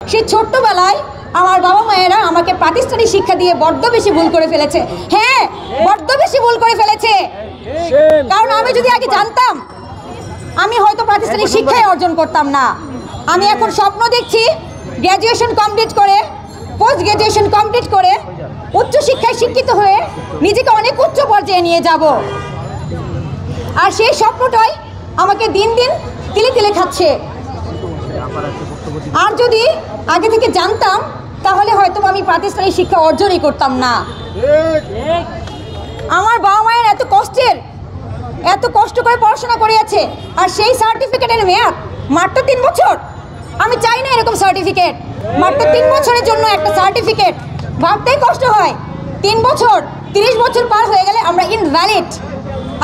সেই ছোট্টবেলায় আমার বাবা মায়েরা আমাকে প্রাতিষ্ঠানিক শিক্ষা দিয়ে বড্ড বেশি ভুল করে ফেলেছে। হ্যাঁ, বড্ড বেশি ভুল করে ফেলেছে। কারণ আমি যদি আগে জানতাম, আমি হয়তো প্রাতিষ্ঠানিক শিক্ষাই অর্জন করতাম না। আমি এখন স্বপ্ন দেখছি গ্র্যাজুয়েশন কমপ্লিট করে, পোস্ট গ্র্যাজুয়েশন কমপ্লিট করে উচ্চশিক্ষায় শিক্ষিত হয়ে নিজেকে অনেক উচ্চ পর্যায়ে নিয়ে যাব। আর সেই স্বপ্নটাই আমাকে দিন দিন তিলে তিলে খাচ্ছে। আর যদি আগে থেকে জানতাম তাহলে হয়তো আমি প্রাতিষ্ঠানিক শিক্ষা অর্জনই করতাম না। আমার বাবা মায়ের এত কষ্ট করে পড়াশোনা করিয়েছে, আর সেই সার্টিফিকেটের মেয়াদ মাত্র 3 বছর। আমি চাই না এরকম সার্টিফিকেট। মাত্র 3 বছরের জন্য একটা সার্টিফিকেট, ভাবতেই কষ্ট হয়। 3 বছর, 30 বছর পার হয়ে গেলে আমরা ইনভ্যালিড।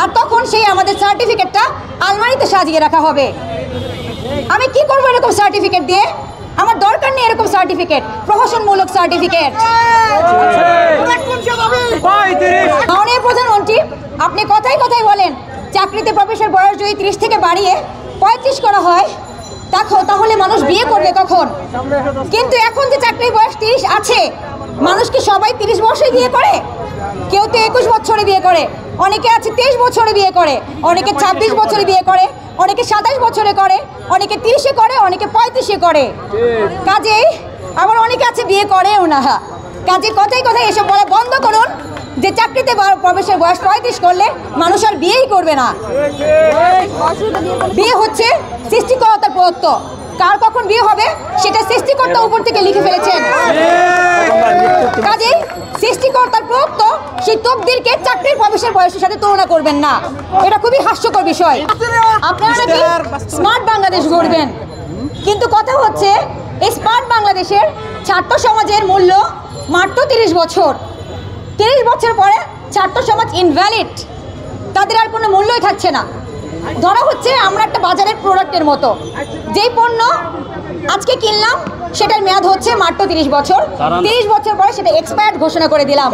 আর তখন সেই আমাদের সার্টিফিকেটটা আলমারিতে সাজিয়ে রাখা হবে। আমি কি করবো এরকম সার্টিফিকেট দিয়ে? আমার দরকার নেই এরকম সার্টিফিকেট, প্রহসনমূলক সার্টিফিকেট। মাননীয় প্রধানমন্ত্রী, আপনি কথায় কথায় বলেন চাকরিতে প্রবেশের বয়স যদি 30 থেকে বাড়িয়ে 35 করা হয় তাহলে মানুষ বিয়ে করবে কখন? কিন্তু এখন যে চাকরির বয়স 30 আছে, মানুষ কি সবাই 30 বছরে বিয়ে করে? কেউ তো 21 বছরে বিয়ে করে, অনেকে আছে 23 বছরে বিয়ে করে, অনেকে 26 বছরে বিয়ে করে, অনেকে 27 বছরে করে, অনেকে 30-এ করে, অনেকে 35-এ করে। কাজেই আবার অনেকে আছে বিয়ে করেও না। কাজে কথায় কথায় এসব বলা বন্ধ করুন যে চাকরিতে প্রবেশের বয়স 35 করলে মানুষ আর বিয়েই করবে না। বিয়ে হচ্ছে সৃষ্টিকর্তার প্রদত্ত। কার কখন বিয়ে হবে সেটা সৃষ্টিকর্তা উপর থেকে লিখে ফেলেছেন। কাজেই সৃষ্টিকর্তার প্রদত্ত সেই তকদিরকে চাকরির প্রবেশের বয়সের সাথে তুলনা করবেন না। এটা খুবই হাস্যকর বিষয়। আপনারা নাকি স্মার্ট বাংলাদেশ গড়বেন, কিন্তু কথা হচ্ছে এই স্মার্ট বাংলাদেশের ছাত্র সমাজের মূল্য মাত্র 30 বছর। 30 বছর পরে ছাত্র সমাজ ইনভ্যালিড, তাদের আর কোনো মূল্যই থাকছে না। ধরা হচ্ছে আমরা একটা বাজারের প্রোডাক্টের মতো, যেই পণ্য আজকে কিনলাম সেটার মেয়াদ হচ্ছে মাত্র 30 বছর। 30 বছর পরে সেটা এক্সপায়ার্ড ঘোষণা করে দিলাম।